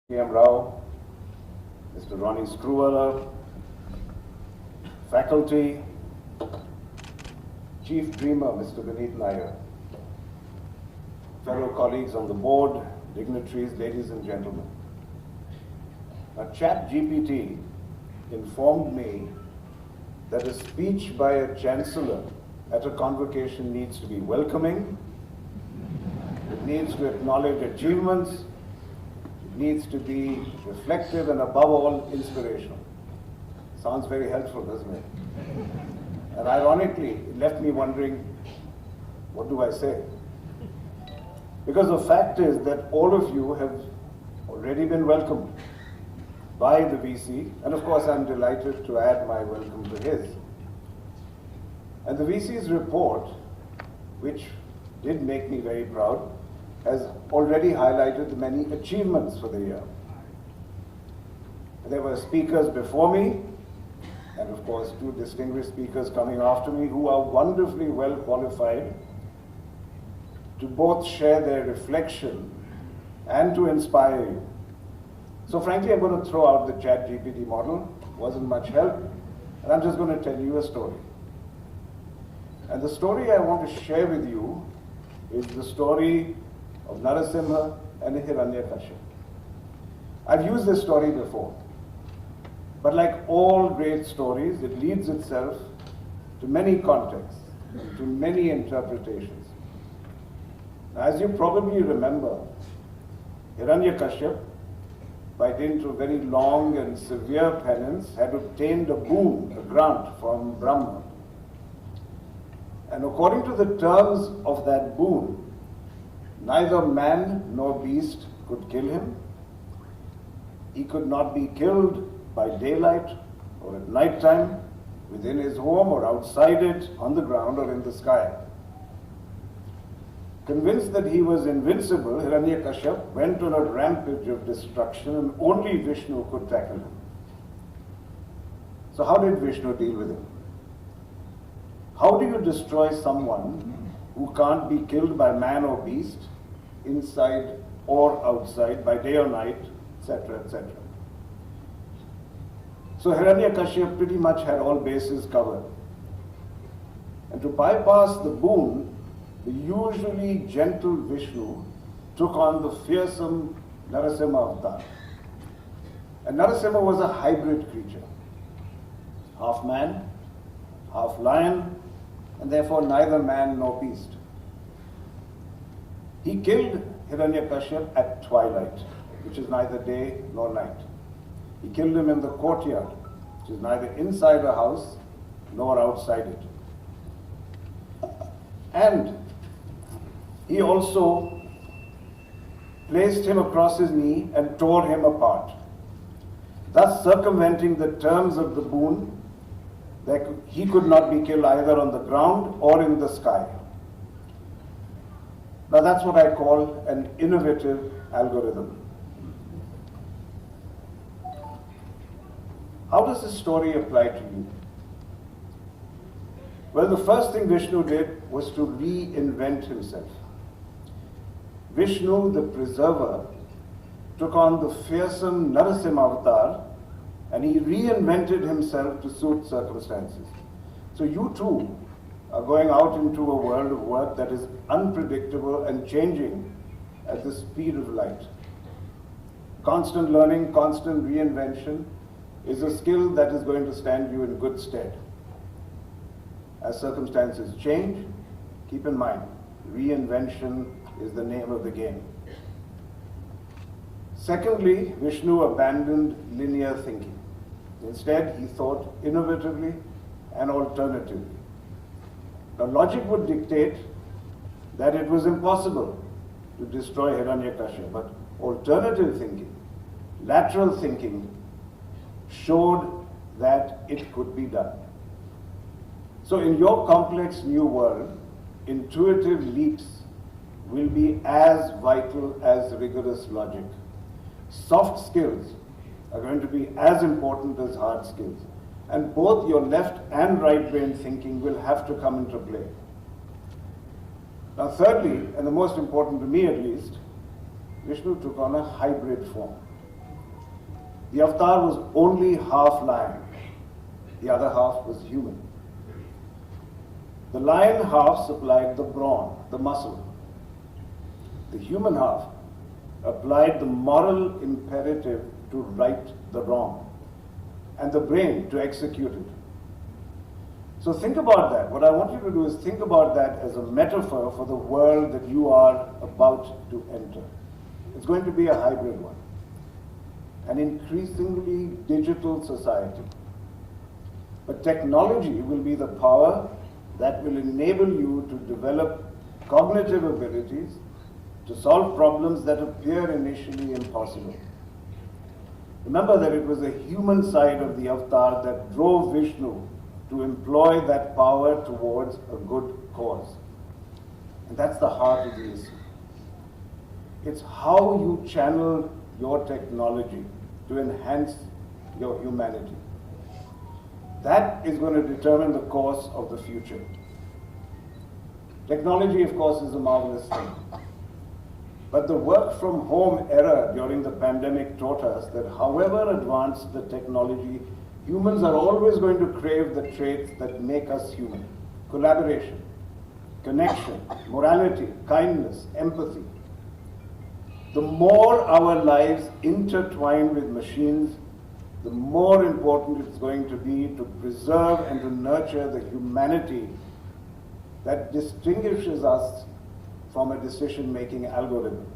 P.M. Rao, Mr. Ronnie Screwwaller, faculty, Chief Dreamer, Mr. Vineet Nair, fellow colleagues on the board, dignitaries, ladies and gentlemen. Now, ChatGPT informed me that a speech by a chancellor at a convocation needs to be welcoming, it needs to acknowledge achievements, needs to be reflective and above all inspirational. Sounds very helpful, doesn't it? And ironically, it left me wondering, what do I say? Because the fact is that all of you have already been welcomed by the VC, and of course I'm delighted to add my welcome to his. And the VC's report, which did make me very proud, has already highlighted the many achievements for the year. There were speakers before me, and of course two distinguished speakers coming after me who are wonderfully well qualified to both share their reflection and to inspire you. So frankly, I'm going to throw out the ChatGPT model. Wasn't much help, and I'm just going to tell you a story. And the story I want to share with you is the story of Narasimha and Hiranyakashipu. I've used this story before, but like all great stories, it leads itself to many contexts, to many interpretations. As you probably remember, Hiranyakashipu, by dint of very long and severe penance, had obtained a boon, a grant from Brahma. And according to the terms of that boon, neither man nor beast could kill him. He could not be killed by daylight or at night time, within his home or outside it, on the ground or in the sky. Convinced that he was invincible, Hiranyakashipu went on a rampage of destruction and only Vishnu could tackle him. So how did Vishnu deal with him? How do you destroy someone who can't be killed by man or beast, inside or outside, by day or night, etc., etc.? So Hiranyakashipu pretty much had all bases covered. And to bypass the boon, the usually gentle Vishnu took on the fearsome Narasimha avatar. And Narasimha was a hybrid creature, half man, half lion, and therefore neither man nor beast. He killed Hiranyakashipu at twilight, which is neither day nor night. He killed him in the courtyard, which is neither inside a house nor outside it. And he also placed him across his knee and tore him apart, thus circumventing the terms of the boon that he could not be killed either on the ground or in the sky. Now that's what I call an innovative algorithm. How does this story apply to you? Well, the first thing Vishnu did was to reinvent himself. Vishnu, the preserver, took on the fearsome Narasimha avatar and he reinvented himself to suit circumstances. So you too are going out into a world of work that is unpredictable and changing at the speed of light. Constant learning, constant reinvention is a skill that is going to stand you in good stead. As circumstances change, keep in mind, reinvention is the name of the game. Secondly, Vishnu abandoned linear thinking. Instead, he thought innovatively and alternatively. Now, logic would dictate that it was impossible to destroy Hiranyakashipu, but alternative thinking, lateral thinking, showed that it could be done. So in your complex new world, intuitive leaps will be as vital as rigorous logic. Soft skills are going to be as important as hard skills. And both your left and right brain thinking will have to come into play. Now thirdly, and the most important to me at least, Vishnu took on a hybrid form. The avatar was only half lion, the other half was human. The lion half supplied the brawn, the muscle. The human half applied the moral imperative to right the wrong, and the brain to execute it. So think about that. What I want you to do is think about that as a metaphor for the world that you are about to enter. It's going to be a hybrid one, an increasingly digital society. But technology will be the power that will enable you to develop cognitive abilities to solve problems that appear initially impossible. Remember that it was the human side of the avatar that drove Vishnu to employ that power towards a good cause. And that's the heart of the issue. It's how you channel your technology to enhance your humanity. That is going to determine the course of the future. Technology, of course, is a marvelous thing. But the work from home era during the pandemic taught us that however advanced the technology, humans are always going to crave the traits that make us human. Collaboration, connection, morality, kindness, empathy. The more our lives intertwine with machines, the more important it's going to be to preserve and to nurture the humanity that distinguishes us from a decision-making algorithm.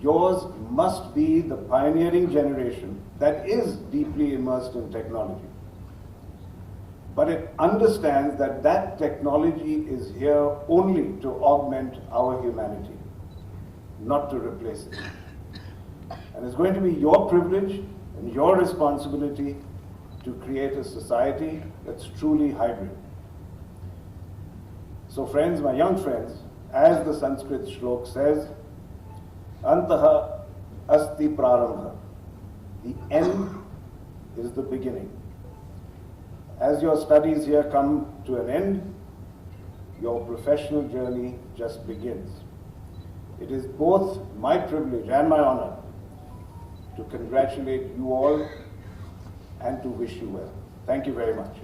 Yours must be the pioneering generation that is deeply immersed in technology. But it understands that that technology is here only to augment our humanity, not to replace it. And it's going to be your privilege and your responsibility to create a society that's truly hybrid. So friends, my young friends, as the Sanskrit shlok says, Antaha asti prarambha. The end is the beginning. As your studies here come to an end, your professional journey just begins. It is both my privilege and my honor to congratulate you all and to wish you well. Thank you very much.